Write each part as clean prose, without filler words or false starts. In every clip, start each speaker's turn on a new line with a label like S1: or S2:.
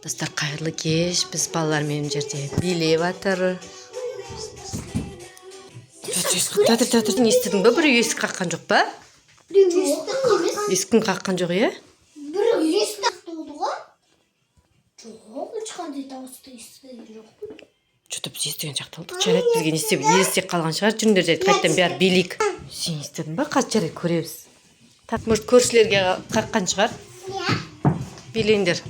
S1: Достар, қайырлы кеш. Біз балалармен жерде билеп жатыр. Татыр, не істедің ба? Біреу есік қаққан жоқ па? Есіктің қаққан жоқ, е?
S2: Біреу есік қақты болды ғой? Жоқ, ешқандай дауысты естіген жоқпын.
S1: Что-то біз естіген сияқты болдық. Жарайды, бізге не істеп елестеп қалған шығар. Жүріңдер, жайды қайттан бәрі билейік. Сен естідің ба? Қазір жарайды, көреміз. Так, может, көршілерге қаққан шығар?
S2: Иә.
S1: Билейіндер.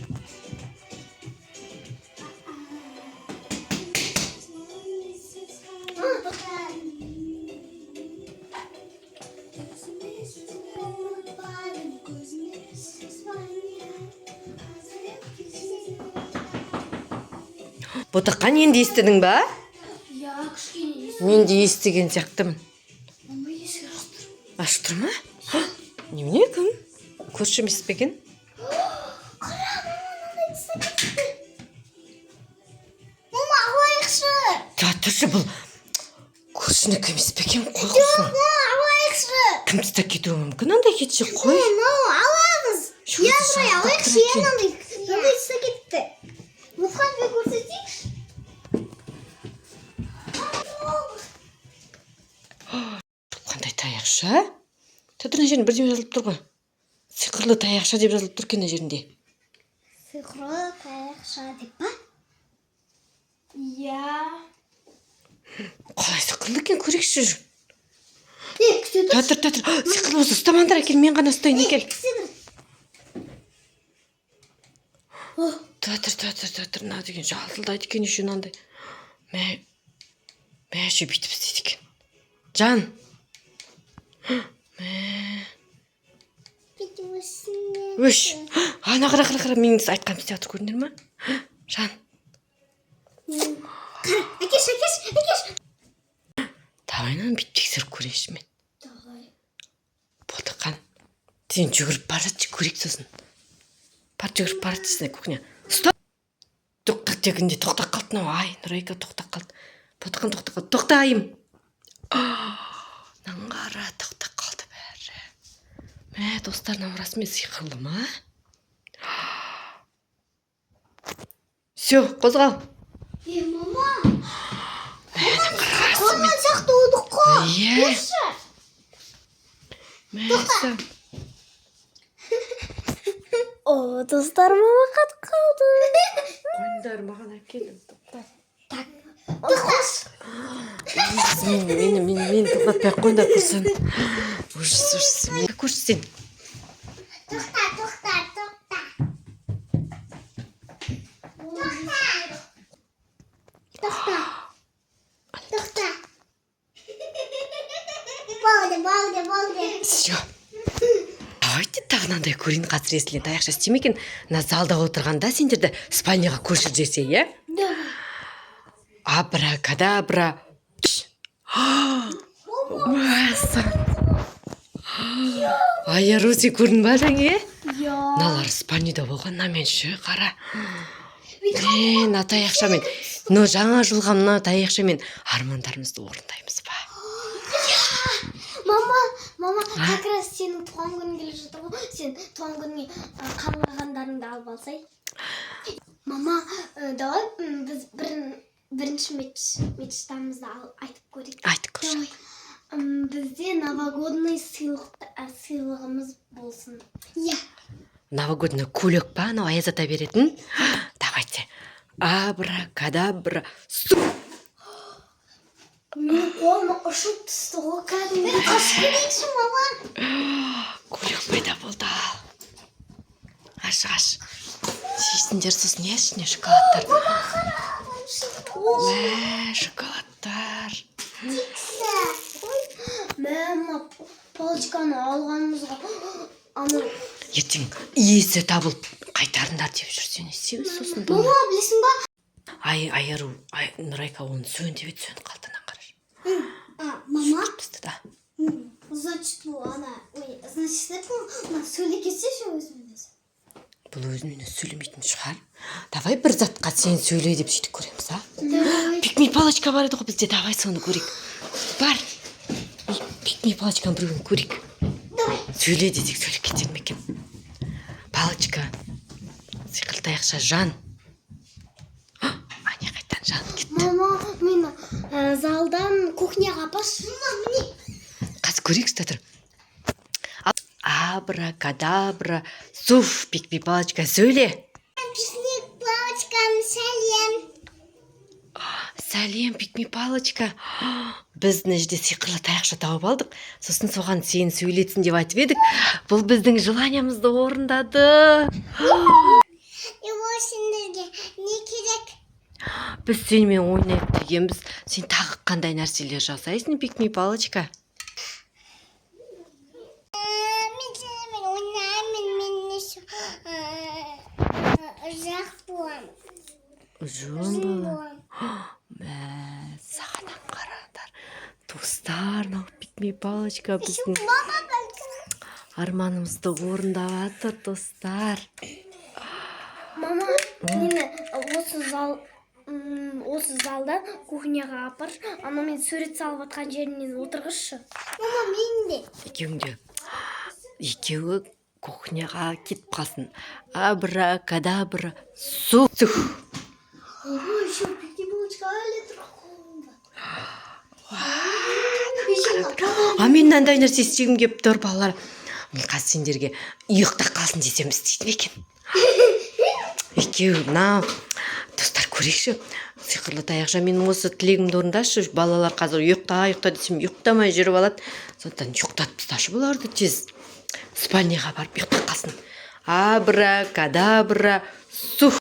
S1: Ботаққан, енді естідің ба?
S2: Иә, кішкене естіген.
S1: Мен де естіген сияқтымын.
S2: Мама есік ашып тұр.
S1: Ашып тұр ма? Немене, кім? Көрші емес пе екен?
S2: Мама, алайықшы.
S1: Тұршы, бұл көршіні кім емес пе екен? Қой қойсын.
S2: Мама, алайықшы.
S1: Кім тастап кетуі мүмкін, андай кетші, қой.
S2: Мама, аламыз. Я buraya алайықшы, я мынандай тастап кетті. Мұханбек көрсетейікші.
S1: Қандай таяқша, а? Тәтірін жерінде бірдеме жазылып тұр ғой. Сиқырлы таяқша деп жазылып тұр екен жерінде.
S2: Сиқырлы таяқша деп па? Иә.
S1: Қалай сиқырлы екен, көрейікші.
S2: Күте тұр.
S1: Тәтір. Сиқырлы болса ұстамаңдар, әкел, мен ғана ұстайын, әкел. Тәтір, на деген жалдылдайды екен еще мынандай. Мә, ше бүйтіп істейді екен. Жан. Өш. Ана қара, мен айтқан істеп жатыр, көрдіңдер ма? Жан.
S2: Әкеш.
S1: Давайнан бүйтіп тексеріп көрейінші мен.
S2: Давай.
S1: Ботақан. Сен жүгіріп бара жатшы, көрейік сосын. Жүгіріп бара жатсың кухня. Стоп! Тоқтақ дегенде тоқтап қалды мынау. Ай, Нұрайка тоқтап қалды. Ботақан тоқтап қалды. Тоқтайым. Наңғара тоқтап қалды бәрі. Мә, достар, мынау расымен сиқырлы ма? Все, қозғал.
S2: Мама.
S1: Қарасы мен.
S2: Мама жақты одық қой.
S1: Иә. Мәсі.
S2: О, достар, мама қатып қалды.
S1: Қойындар, маған әкелім. Тоқтат.
S2: Тоқташ.
S1: Мен тоқтатпай қойындар көрсін. Ужас. Көрсін.
S2: Тоқта. Болды.
S1: Все. Давайте тағынандай көрейін, қазір есілен таяқша істемекен. Мына залда отырғанда сендерді спальняға көшір десе, е? Абракадабра. Мәсі. Айарузи көрдің ба жаңе?
S2: Иә.
S1: Налар спальняда болған, мен шы, қара. Мен таяқшамен, жаңа жылға мына таяқшамен армандарымызды орындаймыз ба?
S2: Мама, как раз сенің туған күнің келе жатыр ғой. Сен туған күніңе қалғандарыңды алып алсай. Мама, давай біз бірінші мечтамызды айтып көрейік.
S1: Айтып көрші.
S2: Бізде новогодный сыйлығымыз болсын. Иә.
S1: Новогодный көйлек па, анау Аяз ата беретін? Давайте. Абракадабра.
S2: Мен қолыма ұшып түсті ғой, кәдімгі. Қашып кетейікші, мама.
S1: Көйлек пайда болды. Аш. Жейсіңдер сосын ешіне шоколадтар. Мә, шоколадтар.
S2: Мама, палочканы алғанымызға.
S1: Ертең иесі табылып қайтарындар деп жүрсен естеміз сосын.
S2: Мама, білесің ба?
S1: Айару, Нұрайка оны сөн деп еді, сön қалтынан қараш.
S2: Мама?
S1: Да.
S2: Значит, это сөйлегенше өзімен өзі.
S1: Бұл өзімен сөйлемейтін шығар. Давай бір затқа сен сөйлей деп сөйтіп көреміз, а? Пикми палочка бар еді ғой бізде, давай соны көрейік. Бар. Пикми палочканы бір күн көрейік. Сөйле десек сөйлеп кетер ме екен? Палочка. Сиқырлы таяқша жан.
S2: мені залдан кухняға апаршы.
S1: Қазір көрейікші татыр. Абракадабра, суф, пик-пик палочка, сөйле.
S2: Пикник палочкам сәлем.
S1: Сәлем, пик-пик палочка. Біз мына жерде сиқырлы таяқша тауып алдық. Сосын соған сен сөйлетсін деп айтып едік. Бұл біздің желаниямызды орындады.
S2: Сендерге не керек?
S1: Біз сенімен ойнайық дегенбіз. Сен тағы қандай нәрселер жасайсың, пик-пик палочка? Жөн боламын. Сағаннан қараңдар. Достар, пик-пик палочка біздің арманымызды орындап жатыр, достар.
S2: Мама, мені осы залдан кухняға апар. Ана мен сурет салып атқан жерінен отырғызшы. Мама, мен де.
S1: Екеуі кухняға кетіп қалсын. Абракадабра, сух.
S2: Ого, еще пикник палочка
S1: Мен мынандай нәрсе істегім келіп тұр, балалар. Мен қазір сендерге ұйықта қалсын десем істейді ме екен? Екеуі, достар, көрейікші. Сиқырлы таяқша менің осы тілегімді орындашы. Балалар қазір ұйықта десем ұйықтамай жүріп алады. Сондықтан ұйықтатып тасташы бұларды тез. Спальняға барып ұйықта қалсын. Абракадабра, сух.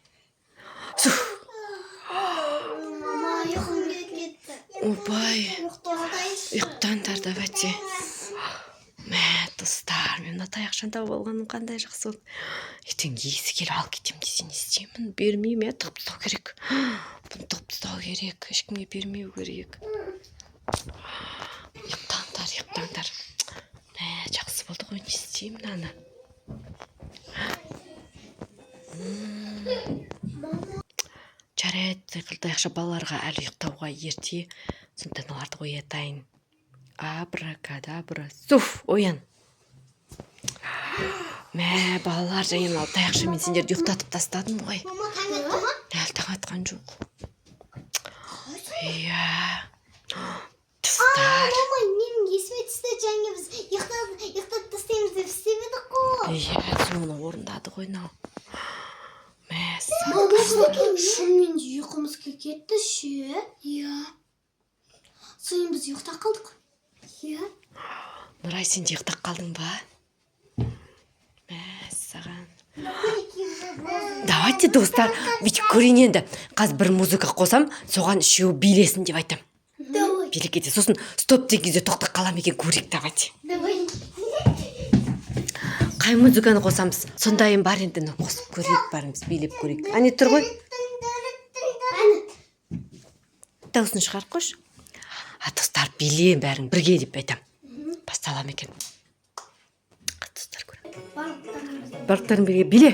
S2: Мама, ұйқым кетті.
S1: Опай, ұйықтаңдар, давайте. Достар, мен мына таяқшаны тауып алғаным қандай жақсы болды. Ертең есі келіп алып кетемін десе не істеймін? Бермеймін, тығып тастау керек. Бұны тығып тастау керек, ешкімге бермеу керек. Ұйықтаңдар. Жақсы болды ғой, не істеймін аны? Жарайды, сиқырлы таяқша балаларға әлі ұйықтауға ерте. Сондықтан оларды оятайын. Абракадабра, суф, оян. Балалар, және мынау таяқша мен сендерді ұйықтатып тастадым ғой.
S2: Мама, таң атты ма?
S1: Әлі таң атқан жоқ. Иә. Достар.
S2: Мама, менің есіме түсті, жаңа біз ұйықтатып тастаймыз деп істеп едік қой.
S1: Иә, соны орындады ғой мынау.
S2: Мама, шынымен де ұйқымыз кетті ше. Иә. Соң біз ұйықтап қалдық. Иә.
S1: Нұрай, сен де ұйықтап қалдың ба? Саған. Давайте, достар, бүйтіп көрейін енді. Қазір бір музыка қосам, соған үшеуі билесін деп айтам. Билеп кетсе, сосын стоп деген кезде тоқтап қалам екен, көрейік, давайте. Қай музыканы қосамыз? Сондайын бар енді, қосып көрейік, барымыз, билеп көрейік. Әне тұр ғой? Дауысын шығарып қойшы. Достар, билейін бәрін бірге деп айтам. Басталам екен. Достар, көрем. Барлықтарын бірге биле.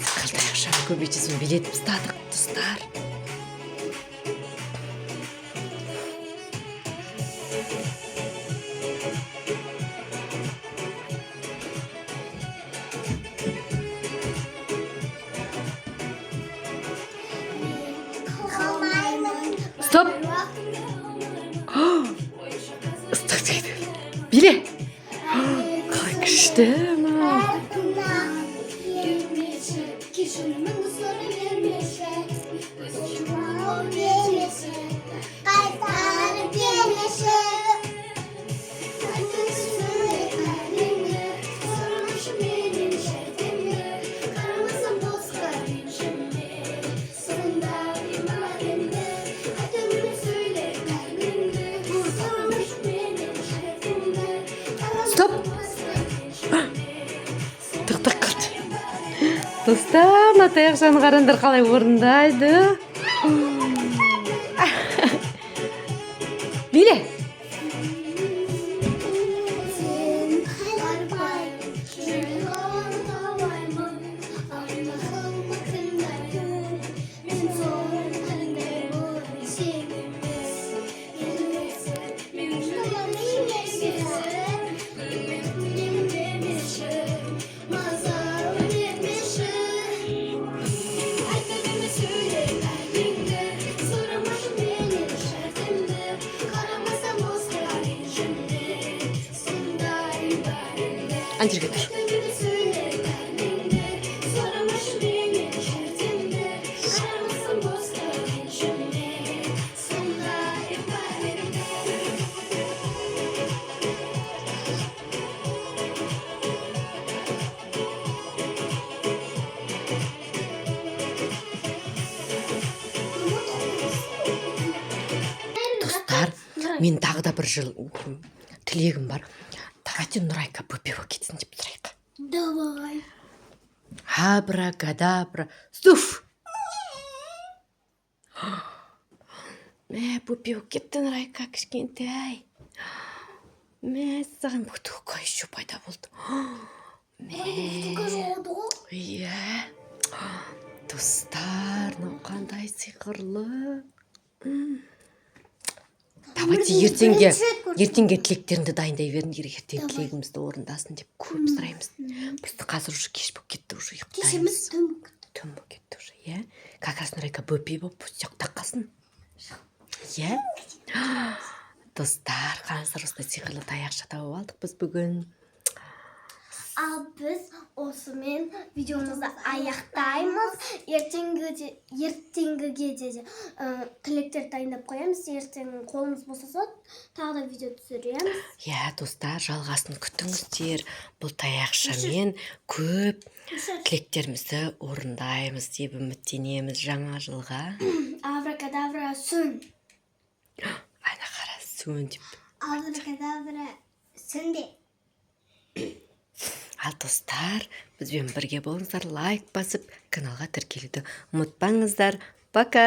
S1: Сиқырлы таяқшаны көбейтесін билетіп ұстадық, достар. Стоп! Ыстық дейді. Биле! Қалай күшті ма? Стоп! Тоқтап қалды. Достар, мына таяқшаны қараңдар қалай орындайды. Биле! ана жерге тұр. Достар, мен тағы да бір тілегім бар. Давайте Нұрайка бөпе болып кетсін деп сұрайық.
S2: Давай.
S1: Абракадабра. Суф! Бөпе болып кетті Нұрайка кішкентай. Саған бутылка еще пайда болды.
S2: Бутылка жоғалды ғой.
S1: Иә. Достар, мынау қандай сиқырлы. Давайте ертеңге тілектеріңді дайындай беріңдер, ертең тілегімізді орындасын деп көп сұраймыз. Просто қазір уже кеш болып кетті, уже ұйықтаймыз. Түн болып кетті уже, иә. Как раз Нұрайка бөпе болып ұйықтап қалсын. Иә. Достар, қазір осындай сиқырлы таяқша тауып алдық біз бүгін.
S2: Ал біз осымен видеомызды аяқтаймыз. Ертеңгіге де тілектер дайындап қоямыз. Ертең қолымыз босаса тағы да видео түсіреміз.
S1: Иә, достар, жалғасын күтіңіздер. Бұл таяқшамен көп тілектерімізді орындаймыз деп үміттенеміз жаңа жылға.
S2: Абракадабра сүн.
S1: Ана қара сүн деп.
S2: Абракадабра сүн де.
S1: Ал достар, бізбен бірге болыңыздар, лайк басып, каналға тіркелуді ұмытпаңыздар. Пока!